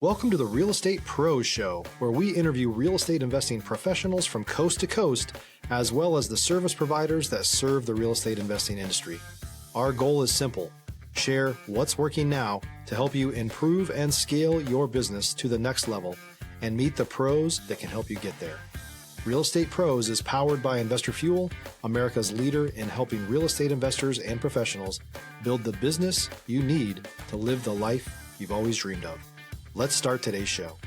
Welcome to the Real Estate Pros Show, where we interview real estate investing professionals from coast to coast, as well as the service providers that serve the real estate investing industry. Our goal is simple: share what's working now to help you improve and scale your business to the next level and meet the pros that can help you get there. Real Estate Pros is powered by Investor Fuel, America's leader in helping real estate investors and professionals build the business you need to live the life you've always dreamed of. Let's start today's show.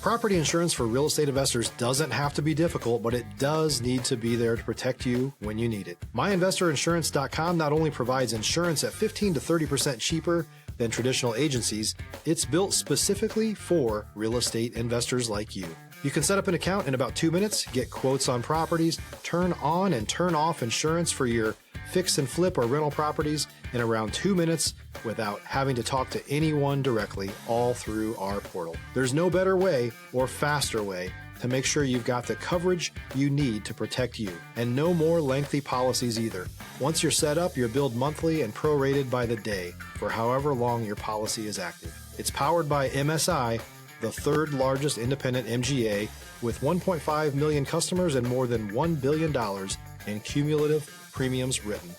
Property insurance for real estate investors doesn't have to be difficult, but it does need to be there to protect you when you need it. MyInvestorInsurance.com not only provides insurance at 15 to 30% cheaper than traditional agencies, it's built specifically for real estate investors like you. You can set up an account in about 2 minutes, get quotes on properties, turn on and turn off insurance for your fix and flip or rental properties in around 2 minutes without having to talk to anyone directly, all through our portal. There's no better way or faster way to make sure you've got the coverage you need to protect you, and no more lengthy policies either. Once you're set up, you're billed monthly and prorated by the day for however long your policy is active. It's powered by MSI, the third largest independent MGA, with 1.5 million customers and more than $1 billion in cumulative premiums written.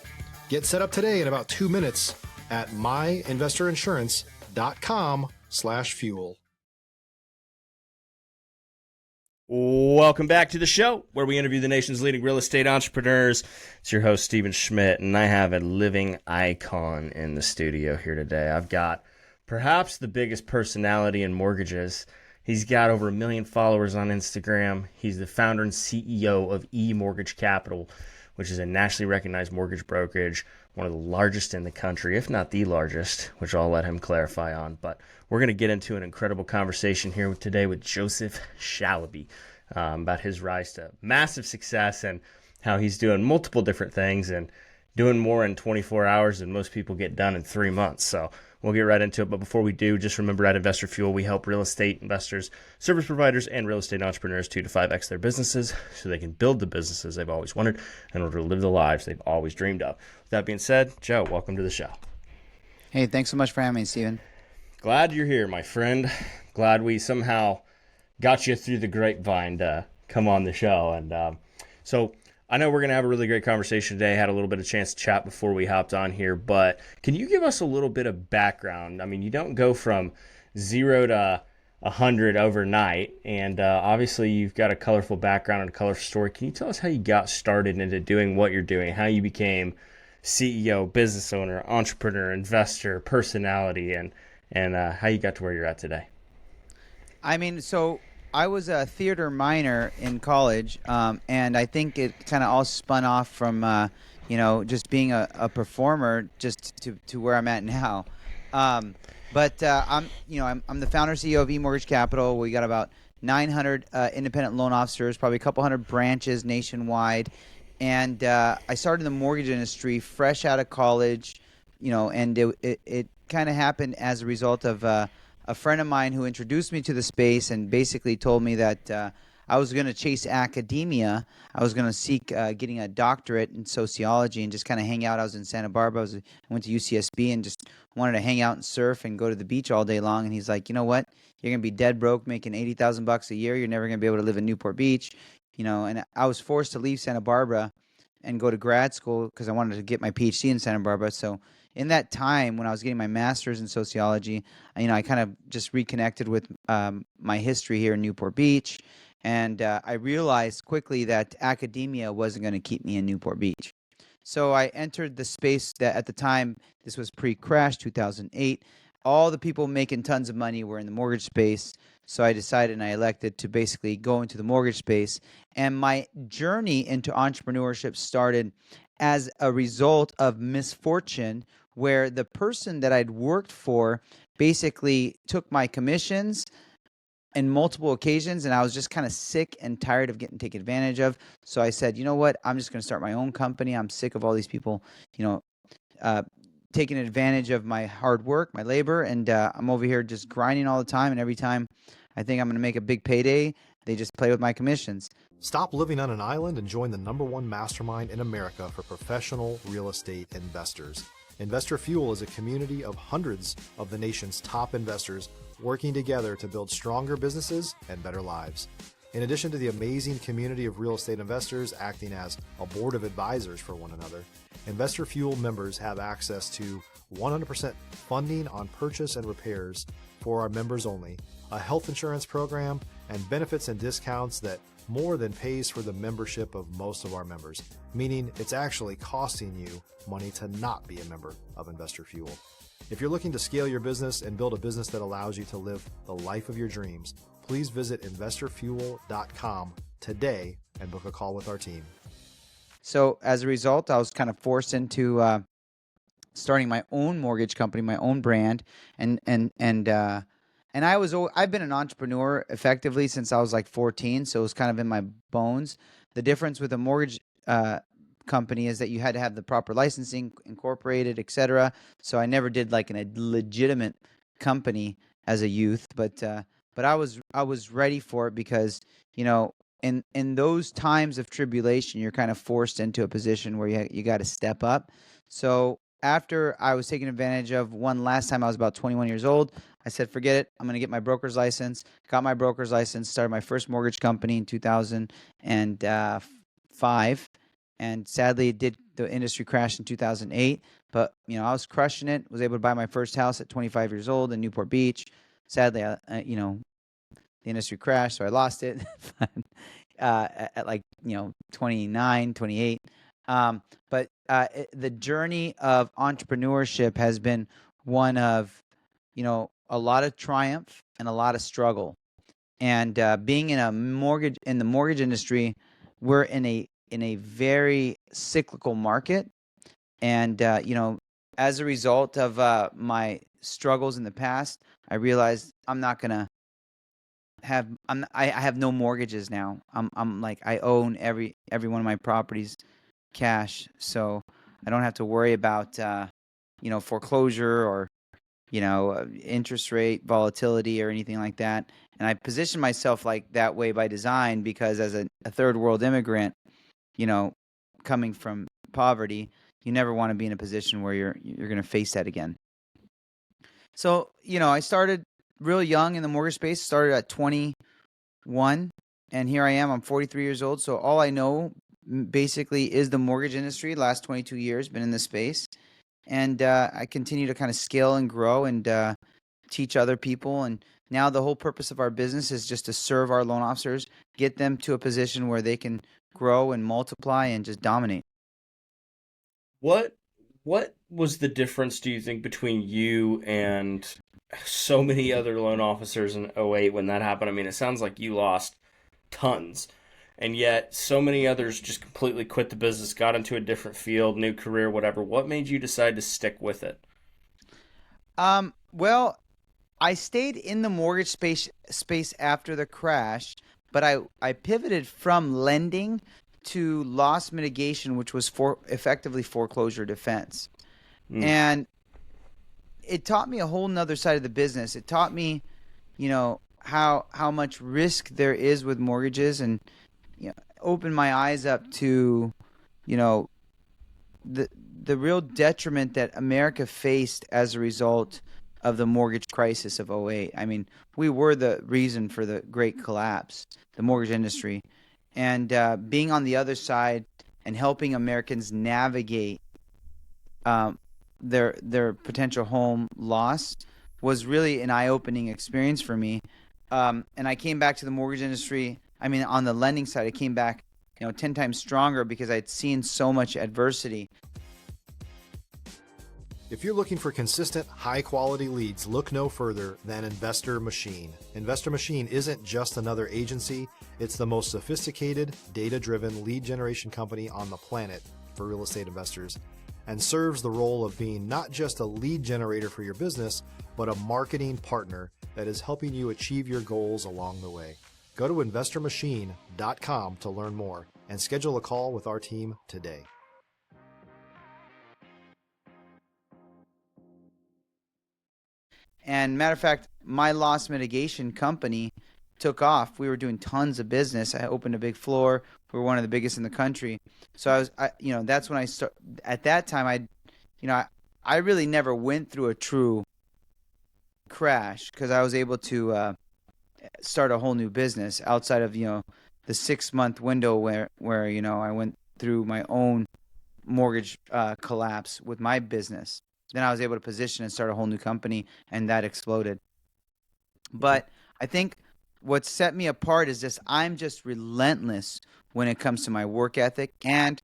Get set up today in about 2 minutes at myinvestorinsurance.com/fuel. Welcome back to the show, where we interview the nation's leading real estate entrepreneurs. It's your host, Stephen Schmidt, and I have a living icon in the studio here today. I've got perhaps the biggest personality in mortgages. He's got over 1 million followers on Instagram. He's the founder and CEO of eMortgage Capital, which is a nationally recognized mortgage brokerage, one of the largest in the country, if not the largest, which I'll let him clarify on. But we're going to get into an incredible conversation here today with Joseph Shalaby about his rise to massive success and how he's doing multiple different things and doing more in 24 hours than most people get done in 3 months. So we'll get right into it. But before we do, just remember, at Investor Fuel, we help real estate investors, service providers, and real estate entrepreneurs 2 to 5x their businesses so they can build the businesses they've always wanted in order to live the lives they've always dreamed of. With that being said, Joe, welcome to the show. Hey, thanks so much for having me, Steven. Glad you're here, my friend. Glad we somehow got you through the grapevine to come on the show. And so I know we're going to have a really great conversation today. I had a little bit of chance to chat before we hopped on here, but can you give us a little bit of background? I mean, you don't go from 0 to 100 overnight, and obviously you've got a colorful background and a colorful story. Can you tell us how you got started into doing what you're doing, how you became CEO, business owner, entrepreneur, investor, personality, and how you got to where you're at today? I mean, so I was a theater minor in college, and I think it kind of all spun off from, just being a performer just to where I'm at now. I'm the founder CEO of eMortgage Capital. We got about 900 independent loan officers, probably a couple hundred branches nationwide. And I started in the mortgage industry fresh out of college, and it kind of happened as a result of a friend of mine who introduced me to the space and basically told me that I was going to chase academia. I was going to seek getting a doctorate in sociology and just kind of hang out. I was in Santa Barbara. I went to UCSB and just wanted to hang out and surf and go to the beach all day long. And he's like, you know what? You're going to be dead broke making $80,000 a year. You're never going to be able to live in Newport Beach. And I was forced to leave Santa Barbara and go to grad school because I wanted to get my PhD in Santa Barbara. So in that time when I was getting my master's in sociology, I kind of just reconnected with my history here in Newport Beach. And I realized quickly that academia wasn't going to keep me in Newport Beach. So I entered the space that at the time, this was pre-crash, 2008. All the people making tons of money were in the mortgage space. So I decided and I elected to basically go into the mortgage space. And my journey into entrepreneurship started as a result of misfortune, where the person that I'd worked for basically took my commissions in multiple occasions, and I was just kind of sick and tired of getting taken advantage of. So I said, you know what? I'm just going to start my own company. I'm sick of all these people, taking advantage of my hard work, my labor, and I'm over here just grinding all the time. And every time I think I'm going to make a big payday, they just play with my commissions. Stop living on an island and join the #1 mastermind in America for professional real estate investors. Investor Fuel is a community of hundreds of the nation's top investors working together to build stronger businesses and better lives. In addition to the amazing community of real estate investors acting as a board of advisors for one another, Investor Fuel members have access to 100% funding on purchase and repairs for our members only, a health insurance program, and benefits and discounts that more than pays for the membership of most of our members, meaning it's actually costing you money to not be a member of Investor Fuel. If you're looking to scale your business and build a business that allows you to live the life of your dreams, please visit investorfuel.com today and book a call with our team. So as a result, I was kind of forced into starting my own mortgage company, my own brand, and I've been an entrepreneur effectively since I was like 14, so it was kind of in my bones. The difference with a mortgage company is that you had to have the proper licensing, incorporated, etc. So I never did like a legitimate company as a youth, but I was ready for it because in those times of tribulation, you're kind of forced into a position where you got to step up. So after I was taken advantage of one last time, I was about 21 years old. I said, forget it. I'm going to get my broker's license. Got my broker's license, started my first mortgage company in 2005. And sadly, the industry crashed in 2008. But, I was crushing it, was able to buy my first house at 25 years old in Newport Beach. Sadly, the industry crashed, so I lost it at 29, 28. But the journey of entrepreneurship has been one of, a lot of triumph and a lot of struggle. And being in the mortgage industry, we're in a very cyclical market. And as a result of my struggles in the past, I realized I have no mortgages now. I'm like, I own every one of my properties cash, so I don't have to worry about foreclosure or interest rate volatility or anything like that. And I position myself like that way by design because as a third world immigrant, coming from poverty, you never want to be in a position where you're going to face that again. So I started real young in the mortgage space. Started at 21, and here I am. I'm 43 years old. So all I know basically is the mortgage industry. Last 22 years, been in this space, and I continue to kind of scale and grow and teach other people. And now the whole purpose of our business is just to serve our loan officers, get them to a position where they can grow and multiply and just dominate. What was the difference, do you think, between you and so many other loan officers in '08 when that happened? I mean, it sounds like you lost tons, and yet so many others just completely quit the business, got into a different field, new career, whatever. What made you decide to stick with it? Well, I stayed in the mortgage space after the crash, but I pivoted from lending to loss mitigation, which was effectively foreclosure defense. And it taught me a whole nother side of the business. It taught me, how much risk there is with mortgages, and opened my eyes up to, the real detriment that America faced as a result of the mortgage crisis of '08. I mean, we were the reason for the great collapse, the mortgage industry. And being on the other side and helping Americans navigate their potential home loss was really an eye-opening experience for me. And I came back to the mortgage industry. I mean, on the lending side, I came back 10 times stronger because I'd seen so much adversity. If you're looking for consistent, high-quality leads, look no further than Investor Machine. Investor Machine isn't just another agency. It's the most sophisticated, data-driven lead generation company on the planet for real estate investors, and serves the role of being not just a lead generator for your business, but a marketing partner that is helping you achieve your goals along the way. Go to investormachine.com to learn more and schedule a call with our team today. And matter of fact, my loss mitigation company took off. We were doing tons of business. I opened a big floor. We were one of the biggest in the country. So that's when I started. At that time, I really never went through a true crash because I was able to start a whole new business outside of the 6 month window where I went through my own mortgage collapse with my business. Then I was able to position and start a whole new company, and that exploded. But I think what set me apart is just I'm just relentless when it comes to my work ethic, and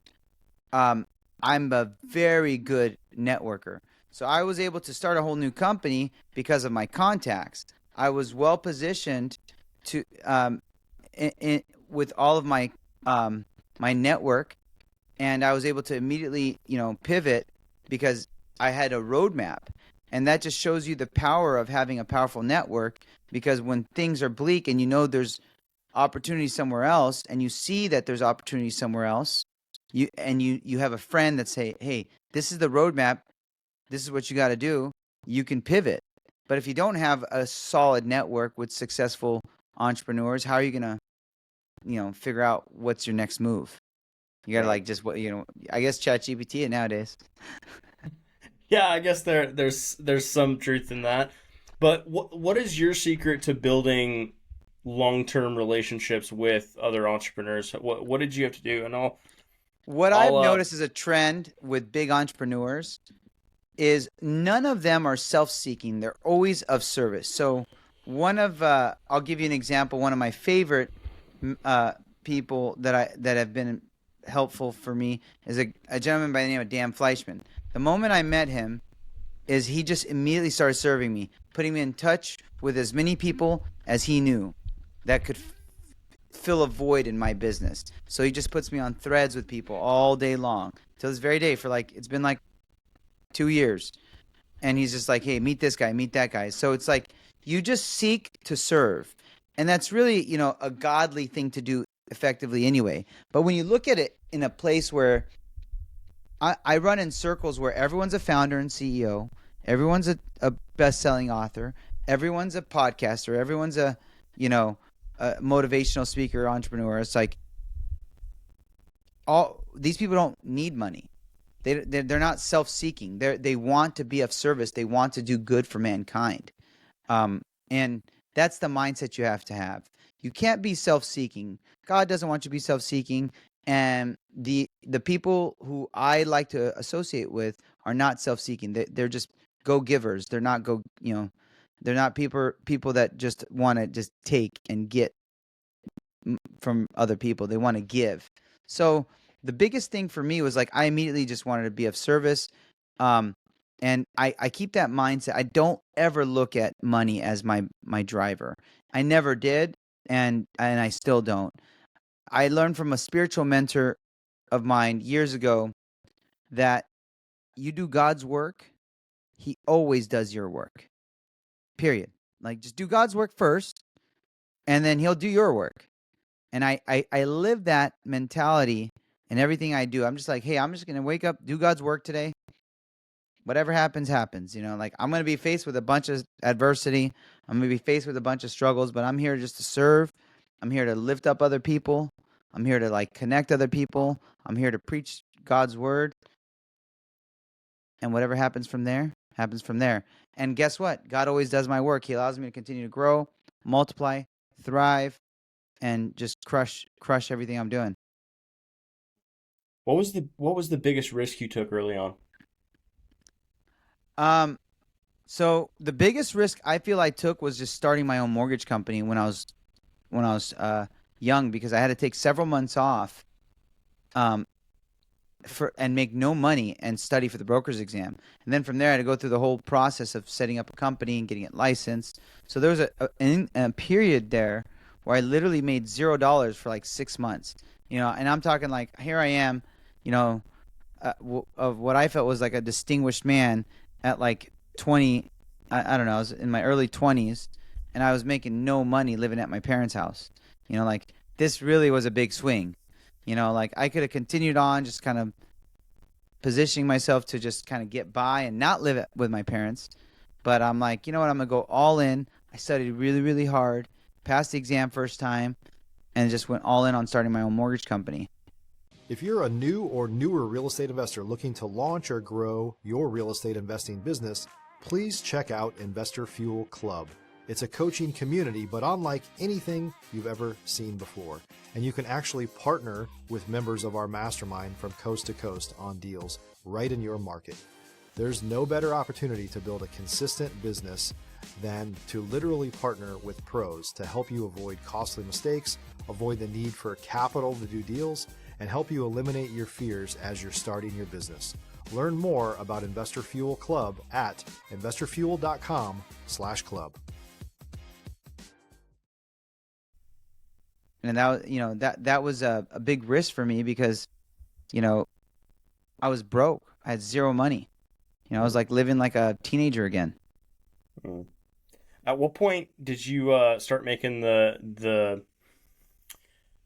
um, I'm a very good networker. So I was able to start a whole new company because of my contacts. I was well positioned to with all of my network, and I was able to immediately pivot because I had a roadmap, and that just shows you the power of having a powerful network. Because when things are bleak and there's opportunity somewhere else, and you see that there's opportunity somewhere else, you have a friend that say, hey, this is the roadmap, this is what you got to do, you can pivot. But if you don't have a solid network with successful entrepreneurs, how are you going to figure out what's your next move? You got to like just I guess ChatGPT it nowadays. Yeah, I guess there's some truth in that. But what is your secret to building long-term relationships with other entrepreneurs? What did you have to do? And what I've noticed is a trend with big entrepreneurs is none of them are self-seeking. They're always of service. So I'll give you an example. One of my favorite people that have been helpful for me is a gentleman by the name of Dan Fleischman. The moment I met him is he just immediately started serving me, putting me in touch with as many people as he knew that could fill a void in my business. So he just puts me on threads with people all day long till this very day for it's been like 2 years. And he's just like, hey, meet this guy, meet that guy. So it's like you just seek to serve. And that's really, a godly thing to do effectively anyway. But when you look at it in a place where I run in circles where everyone's a founder and CEO, everyone's a best-selling author, everyone's a podcaster, everyone's a motivational speaker, entrepreneur. It's like all these people don't need money. They're not self-seeking. They want to be of service. They want to do good for mankind, and that's the mindset you have to have. You can't be self-seeking. God doesn't want you to be self-seeking. And the people who I like to associate with are not self-seeking. They're just go-givers. They're not they're not people that just want to just take and get from other people. They want to give. So the biggest thing for me was like I immediately just wanted to be of service. And I keep that mindset. I don't ever look at money as my driver. I never did, and I still don't. I learned from a spiritual mentor of mine years ago that you do God's work, he always does your work. Period. Like just do God's work first, and then he'll do your work. And I live that mentality in everything I do. I'm just like, hey, I'm just going to wake up, do God's work today. Whatever happens, happens. Like I'm going to be faced with a bunch of adversity. I'm going to be faced with a bunch of struggles, but I'm here just to serve. I'm here to lift up other people. I'm here to connect other people. I'm here to preach God's word. And whatever happens from there, happens from there. And guess what? God always does my work. He allows me to continue to grow, multiply, thrive, and just crush everything I'm doing. what was the biggest risk you took early on? So the biggest risk I feel I took was just starting my own mortgage company when I was young, because I had to take several months off and make no money and study for the broker's exam. And then from there I had to go through the whole process of setting up a company and getting it licensed. So there was a period there where I literally made $0 for 6 months. And I'm talking here I am, of what I felt was like a distinguished man at 20, I don't know, I was in my early 20s, and I was making no money living at my parents' house. This really was a big swing. I could have continued on just kind of positioning myself to just kind of get by and not live with my parents. But I'm like, you know what, I'm going to go all in. I studied really, really hard, passed the exam first time, and just went all in on starting my own mortgage company. If you're a new or newer real estate investor looking to launch or grow your real estate investing business, please check out Investor Fuel Club. It's a coaching community, but unlike anything you've ever seen before. And you can actually partner with members of our mastermind from coast to coast on deals right in your market. There's no better opportunity to build a consistent business than to literally partner with pros to help you avoid costly mistakes, avoid the need for capital to do deals, and help you eliminate your fears as you're starting your business. Learn more about Investor Fuel Club at investorfuel.com/club. And that was a big risk for me because, I was broke. I had zero money. I was like living like a teenager again. At what point did you start making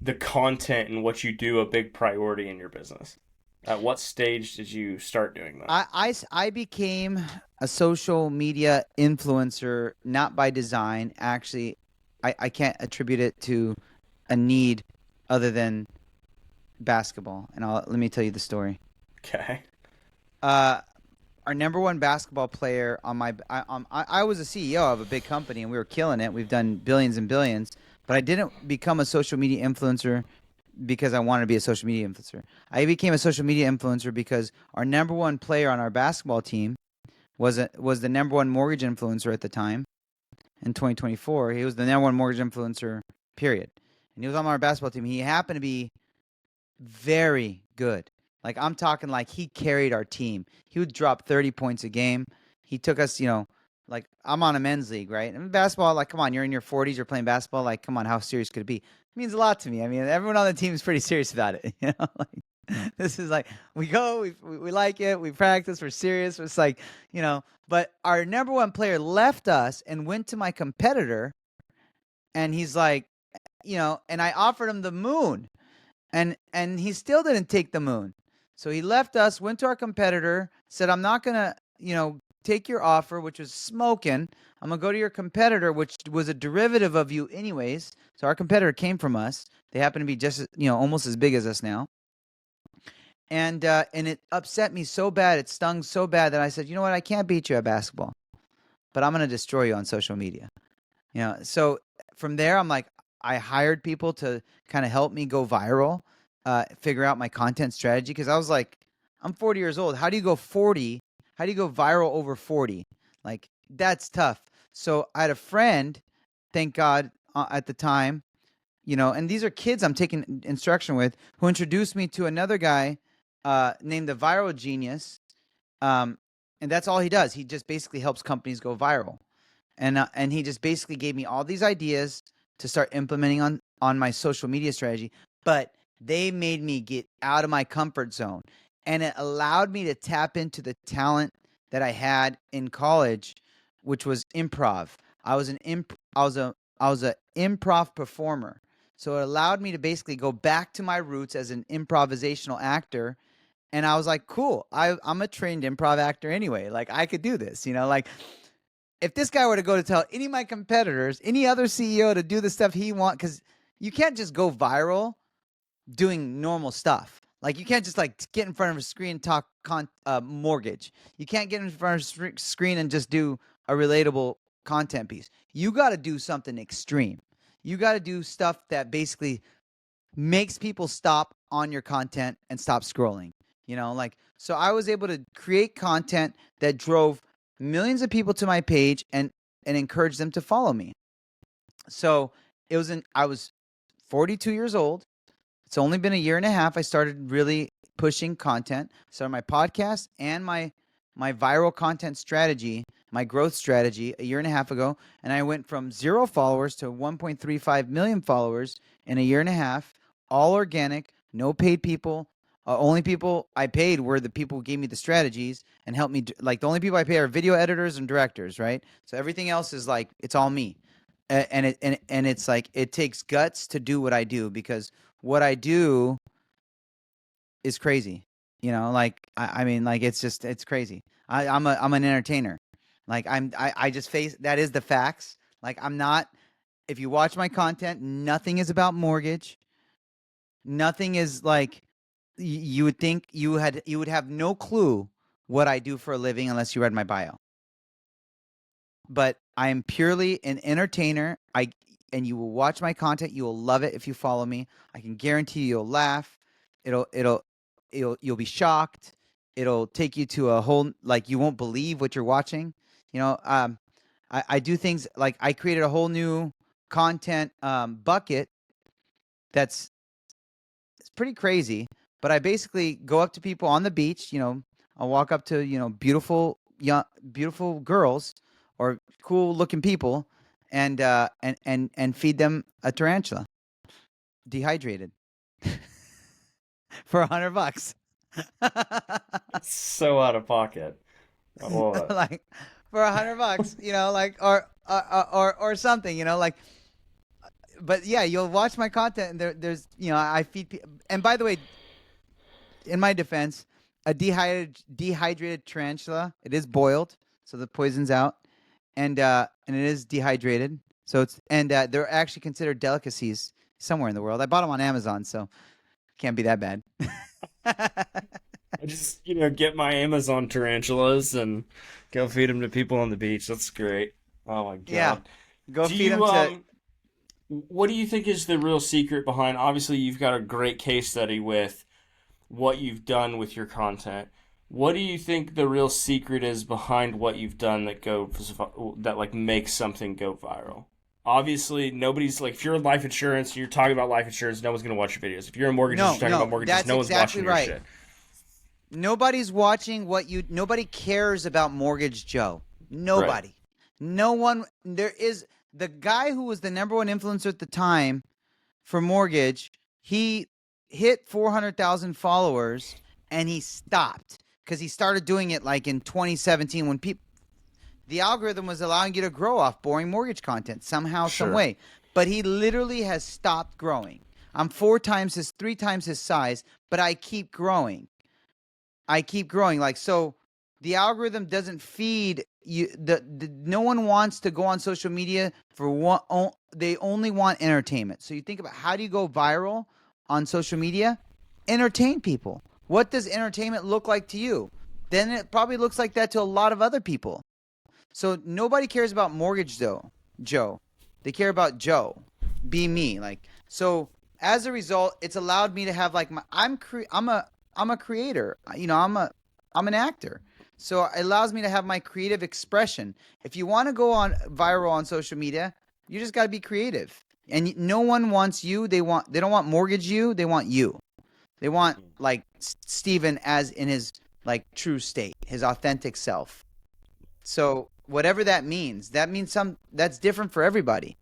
the content and what you do a big priority in your business? At what stage did you start doing that? I became a social media influencer, not by design. Actually, I can't attribute it to a need other than basketball. And let me tell you the story. Okay. Our number one basketball player I was a CEO of a big company and we were killing it. We've done billions and billions, but I didn't become a social media influencer because I wanted to be a social media influencer. I became a social media influencer because our number one player on our basketball team was the number one mortgage influencer at the time. In 2024, he was the number one mortgage influencer, period. And he was on our basketball team. He happened to be very good. Like, I'm talking like he carried our team. He would drop 30 points a game. He took us, like, I'm on a men's league, right? And basketball, like, come on, you're in your 40s, you're playing basketball. Like, come on, how serious could it be? It means a lot to me. I mean, everyone on the team is pretty serious about it. Like, this is like, we go, we like it, we practice, we're serious. It's like, but our number one player left us and went to my competitor. And he's like, and I offered him the moon. And he still didn't take the moon. So he left us, went to our competitor, said, I'm not going to, take your offer, which was smoking. I'm going to go to your competitor, which was a derivative of you anyways. So our competitor came from us. They happen to be just, almost as big as us now. And it upset me so bad. It stung so bad that I said, you know what? I can't beat you at basketball, but I'm going to destroy you on social media. So from there, I'm like, I hired people to kind of help me go viral, figure out my content strategy. Because I was like, I'm 40 years old. How do you go 40? How do you go viral over 40? Like, that's tough. So I had a friend, thank God, at the time, and these are kids I'm taking instruction with, who introduced me to another guy named the Viral Genius. And that's all he does. He just basically helps companies go viral. And he just basically gave me all these ideas to start implementing on my social media strategy. But they made me get out of my comfort zone. And it allowed me to tap into the talent that I had in college, which was improv. I was an improv performer. So it allowed me to basically go back to my roots as an improvisational actor. And I was like, cool, I'm a trained improv actor anyway. Like, I could do this, like, if this guy were to go to tell any of my competitors, any other CEO to do the stuff he wants, because you can't just go viral doing normal stuff. Like, you can't just like get in front of a screen and talk mortgage. You can't get in front of a screen and just do a relatable content piece. You got to do something extreme. You got to do stuff that basically makes people stop on your content and stop scrolling. So I was able to create content that drove millions of people to my page and encouraged them to follow me. So I was 42 years old. It's only been a year and a half. I started really pushing content. Started my podcast and my viral content strategy, my growth strategy a year and a half ago. And I went from 0 followers to 1.35 million followers in a year and a half, all organic, no paid people. Only people I paid were the people who gave me the strategies and helped me. Like, the only people I pay are video editors and directors, right? So everything else is like, it's all me. And it's like, it takes guts to do what I do, because what I do is crazy. I mean, like, it's crazy. I'm an entertainer. Like, I just face, that is the facts. Like, I'm not, if you watch my content, nothing is about mortgage. Nothing is like, you would think you would have no clue what I do for a living unless you read my bio. But I am purely an entertainer. And you will watch my content. You will love it if you follow me. I can guarantee you'll laugh. You'll be shocked. It'll take you to a whole, like, you won't believe what you're watching. I do things like I created a whole new content bucket it's pretty crazy. But I basically go up to people on the beach. I'll walk up to beautiful girls or cool looking people, and feed them a tarantula, dehydrated, for $100. So out of pocket. I love it. Like for $100, like or something, like. But yeah, you'll watch my content, and there's I feed people. And by the way, in my defense, a dehydrated tarantula, it is boiled, so the poison's out, and it is dehydrated. So they're actually considered delicacies somewhere in the world. I bought them on Amazon, so can't be that bad. I just get my Amazon tarantulas and go feed them to people on the beach. That's great. Oh my god. Yeah, go feed them to. What do you think is the real secret behind? Obviously, you've got a great case study with what you've done with your content. What do you think the real secret is behind what you've done that makes something go viral? Obviously, nobody's like, if you're in life insurance, you're talking about life insurance, no one's going to watch your videos. If you're in mortgages, you're talking about mortgages, no one's watching your shit. Nobody's watching nobody cares about Mortgage Joe. Nobody. Right. No one. There is the guy who was the number one influencer at the time for mortgage. He hit 400,000 followers and he stopped because he started doing it like in 2017 when the algorithm was allowing you to grow off boring mortgage content somehow, some way. But he literally has stopped growing. I'm 3 times his size, but I keep growing. Like, so the algorithm doesn't feed you. No one wants to go on social media they only want entertainment. So you think about, how do you go viral on social media? Entertain people. What does entertainment look like to you? Then it probably looks like that to a lot of other people. So nobody cares about Mortgage Joe. They care about Joe. Be me. Like, so as a result, it's allowed me to have like I'm a creator. I'm an actor. So it allows me to have my creative expression. If you want to go on viral on social media, you just got to be creative. And no one wants you. They don't want Mortgage you. They want you. They want like Steven as in his like true state, his authentic self. So whatever that means that's different for everybody.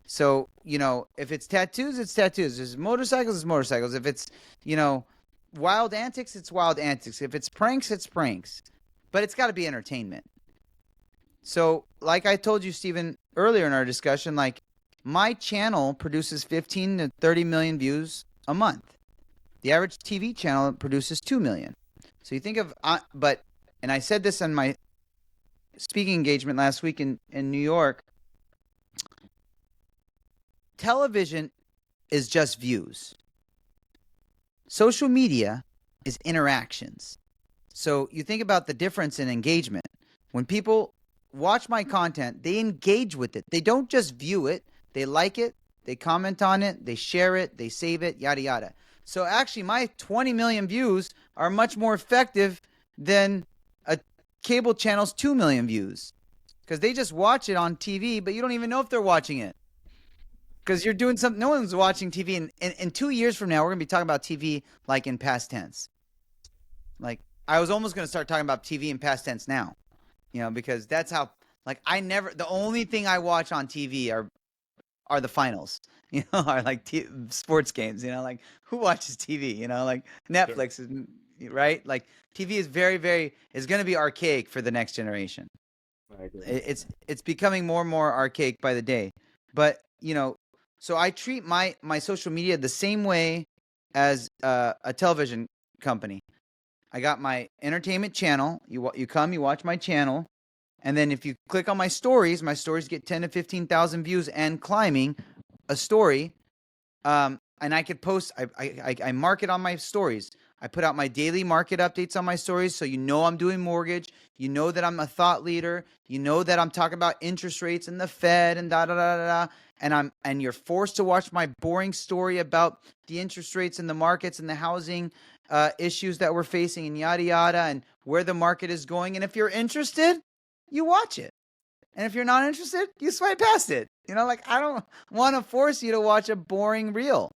So, if it's tattoos, it's tattoos. If it's motorcycles, it's motorcycles. If it's, wild antics, it's wild antics. If it's pranks, it's pranks. But it's got to be entertainment. So, like I told you, Steven, earlier in our discussion, like, my channel produces 15 to 30 million views a month. The average TV channel produces 2 million. So you think of, and I said this on my speaking engagement last week in New York, television is just views. Social media is interactions. So you think about the difference in engagement. When people watch my content, they engage with it. They don't just view it. They like it. They comment on it. They share it. They save it, yada, yada. So actually, my 20 million views are much more effective than a cable channel's 2 million views. Because they just watch it on TV, but you don't even know if they're watching it. Because you're doing something. No one's watching TV. In 2 years from now, we're going to be talking about TV like in past tense. Like, I was almost going to start talking about TV in past tense now. Because that's how, like, the only thing I watch on TV are the finals. Are like sports games. Like, who watches TV? Like Netflix, sure. Right? Like, TV is is going to be archaic for the next generation. I agree. It's becoming more and more archaic by the day. But, so I treat my social media the same way as a television company. I got my entertainment channel. You come, you watch my channel, and then if you click on my stories get 10 to 15,000 views and climbing a story. And I could post. I market on my stories. I put out my daily market updates on my stories, so you know I'm doing mortgage. You know that I'm a thought leader. You know that I'm talking about interest rates and the Fed and da da da da da. And you're forced to watch my boring story about the interest rates and the markets and the housing issues that we're facing and yada yada and where the market is going. And if you're interested, you watch it. And if you're not interested, you swipe past it. Like I don't want to force you to watch a boring reel.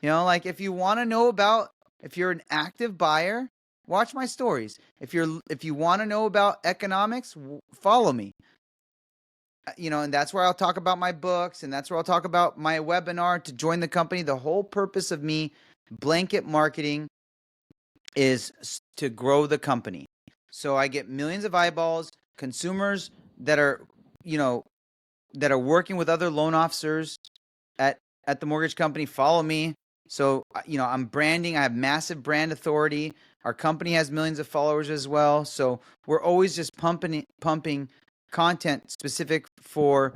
Like if you want to know about, if you're an active buyer, watch my stories. If you want to know about economics, follow me. And that's where I'll talk about my books, and that's where I'll talk about my webinar to join the company. The whole purpose of me blanket marketing is to grow the company. So I get millions of eyeballs, consumers that are working with other loan officers at the mortgage company follow me. So, I'm branding. I have massive brand authority. Our company has millions of followers as well. So we're always just pumping content specific for,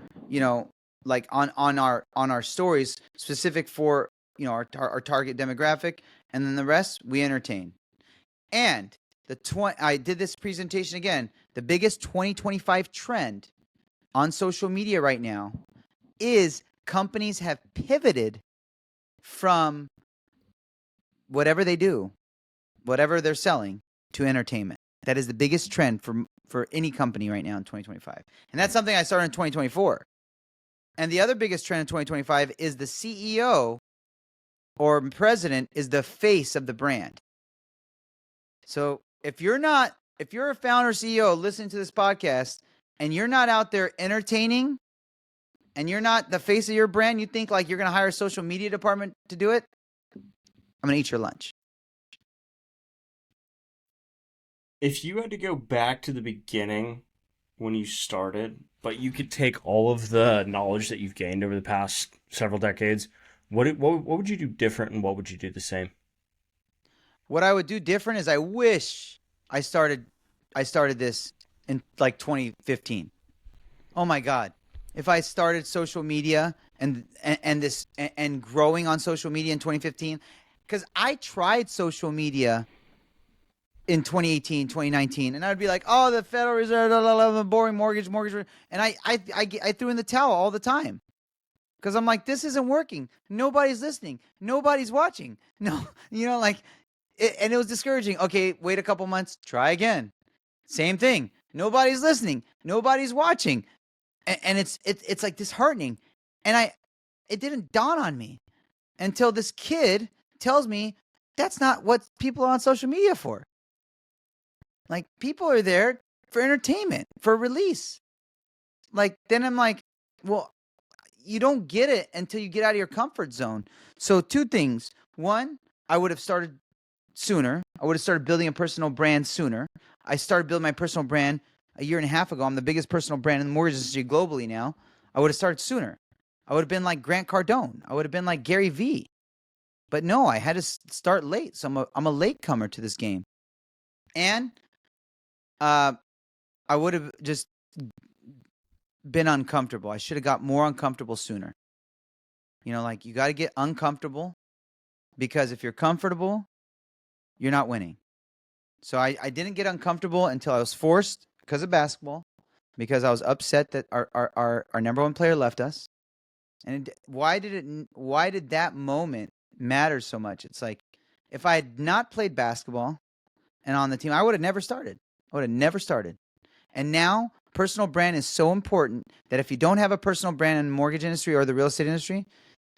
like on our stories, specific for, our target demographic. And then the rest, we entertain. And I did this presentation again. The biggest 2025 trend on social media right now is companies have pivoted from whatever they do, whatever they're selling, to entertainment. That is the biggest trend for any company right now in 2025. And that's something I started in 2024. And the other biggest trend in 2025 is the CEO or president is the face of the brand. So if you're a founder CEO listening to this podcast and you're not out there entertaining and you're not the face of your brand, you think like you're going to hire a social media department to do it, I'm going to eat your lunch. If you had to go back to the beginning when you started, but you could take all of the knowledge that you've gained over the past several decades, what would you do different and what would you do the same? What I would do different is I wish I started this in like 2015. Oh my God. If I started social media and growing on social media in 2015, because I tried social media in 2018, 2019, and I'd be like, oh, the Federal Reserve, boring mortgage. And I threw in the towel all the time. Because I'm like, this isn't working. Nobody's listening. Nobody's watching. No, and it was discouraging. Okay, wait a couple months, try again. Same thing. Nobody's listening. Nobody's watching. And it's like disheartening. And it didn't dawn on me until this kid tells me that's not what people are on social media for. Like, people are there for entertainment, for release. Like, then I'm like, well, you don't get it until you get out of your comfort zone. So 2 things. 1, I would have started sooner. I would have started building a personal brand sooner. I started building my personal brand a year and a half ago. I'm the biggest personal brand in the mortgage industry globally now. I would have started sooner. I would have been like Grant Cardone. I would have been like Gary Vee. But no, I had to start late. So I'm a latecomer to this game. And I would have just been uncomfortable. I should have got more uncomfortable sooner. Like, you got to get uncomfortable, because if you're comfortable, you're not winning. So I didn't get uncomfortable until I was forced because of basketball, because I was upset that our number 1 player left us. And why did that moment matter so much? It's like, if I had not played basketball and on the team, I would have never started. And now personal brand is so important that if you don't have a personal brand in the mortgage industry or the real estate industry,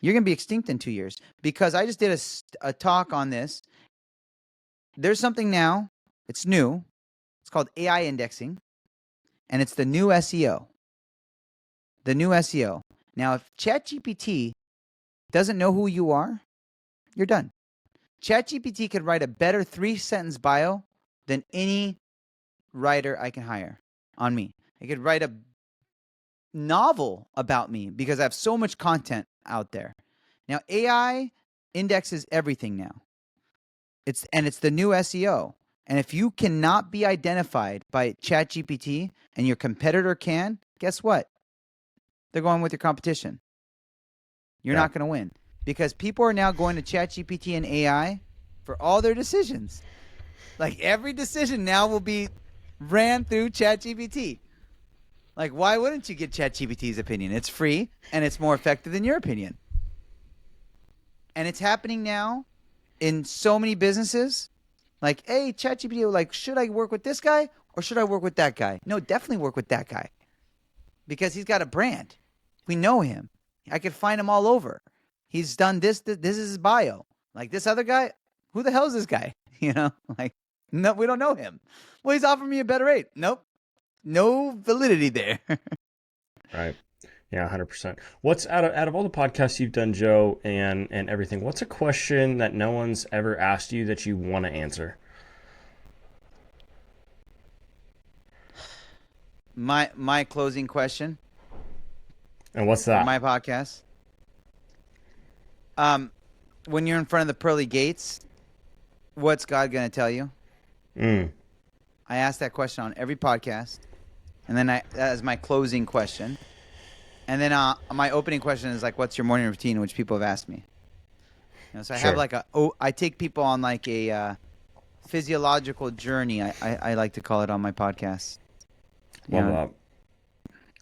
you're going to be extinct in 2 years. Because I just did a talk on this. There's something now. It's new. It's called AI indexing. And it's the new SEO. Now, if ChatGPT doesn't know who you are, you're done. ChatGPT could write a better 3-sentence bio than any writer I can hire on me. It could write a novel about me because I have so much content out there. Now, AI indexes everything now. It's the new SEO. And if you cannot be identified by ChatGPT and your competitor can, guess what? They're going with your competition. You're not going to win, because people are now going to ChatGPT and AI for all their decisions. Like every decision now will be ran through ChatGPT. Like, why wouldn't you get ChatGPT's opinion? It's free and it's more effective than your opinion. And it's happening now in so many businesses. Like, hey, ChatGPT, like, should I work with this guy or should I work with that guy? No, definitely work with that guy because he's got a brand. We know him. I could find him all over. He's done this. This is his bio. Like this other guy, who the hell is this guy? You know, like, no, we don't know him. Well, he's offering me a better rate. Nope. No validity there. Right. Yeah, 100%. What's out of all the podcasts you've done, Joe, and everything, what's a question that no one's ever asked you that you want to answer? My closing question. And what's that? For my podcast. When you're in front of the pearly gates, what's God going to tell you? I ask that question on every podcast. And then that is my closing question. And then my opening question is like, what's your morning routine, which people have asked me. You know, so I have like I take people on like a physiological journey, I like to call it on my podcast. Love that.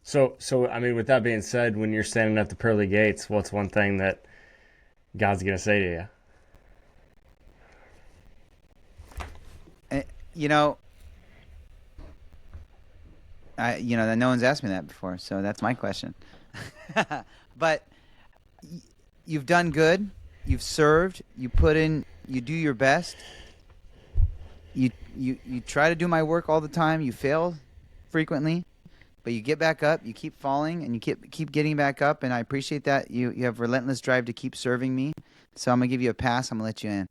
So I mean, with that being said, when you're standing at the pearly gates, what's one thing that God's going to say to you? You know, that no one's asked me that before, so that's my question. But you've done good, you've served, you put in, you do your best. You try to do my work all the time. You fail frequently, but you get back up. You keep falling, and you keep getting back up. And I appreciate that. You have relentless drive to keep serving me. So I'm gonna give you a pass. I'm gonna let you in.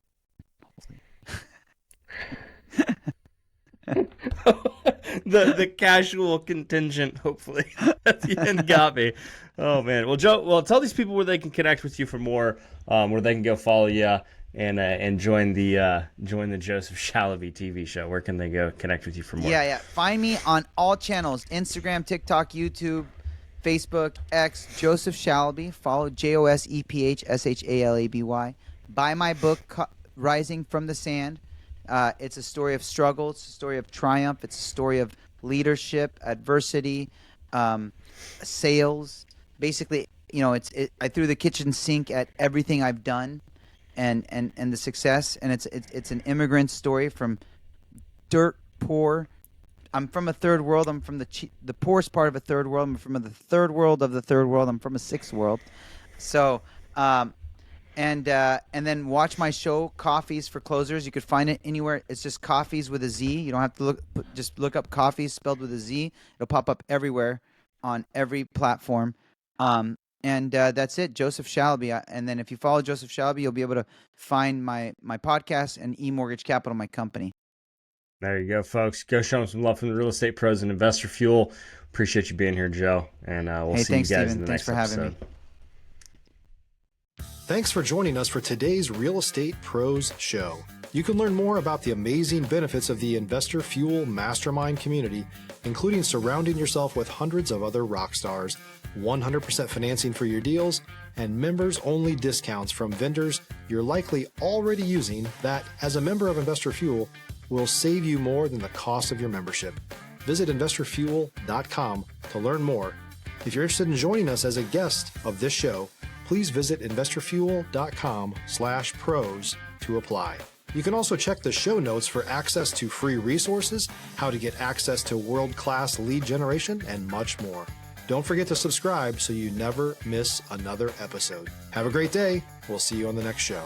the casual contingent, hopefully, at the end got me. Oh man. Well, Joe, tell these people where they can connect with you for more, where they can go follow you and join the Joseph Shalaby TV show. Where can they go connect with you for more? Yeah. Find me on all channels: Instagram, TikTok, YouTube, Facebook, X. Joseph Shalaby. Follow JOSEPHSHALABY. Buy my book, Rising from the Sand. It's a story of struggle. It's a story of triumph. It's a story of leadership, adversity, sales. Basically, I threw the kitchen sink at everything I've done, and the success. And it's an immigrant story from dirt poor. I'm from a third world. I'm from the poorest part of a third world. I'm from the third world of the third world. I'm from a sixth world. So. And then watch my show, Coffees for Closers. You could find it anywhere. It's just Coffees with a Z. You don't have to just look up Coffees spelled with a Z. It'll pop up everywhere on every platform. And that's it, Joseph Shalaby. And then if you follow Joseph Shalaby, you'll be able to find my podcast and eMortgage Capital, my company. There you go, folks. Go show them some love from the Real Estate Pros and Investor Fuel. Appreciate you being here, Joe. And we'll see thanks, you guys Steven. in the next Thanks for episode. having me. Thanks for joining us for today's Real Estate Pros Show. You can learn more about the amazing benefits of the Investor Fuel Mastermind community, including surrounding yourself with hundreds of other rock stars, 100% financing for your deals, and members-only discounts from vendors you're likely already using that, as a member of Investor Fuel, will save you more than the cost of your membership. Visit investorfuel.com to learn more. If you're interested in joining us as a guest of this show, please visit investorfuel.com/pros to apply. You can also check the show notes for access to free resources, how to get access to world-class lead generation, and much more. Don't forget to subscribe so you never miss another episode. Have a great day. We'll see you on the next show.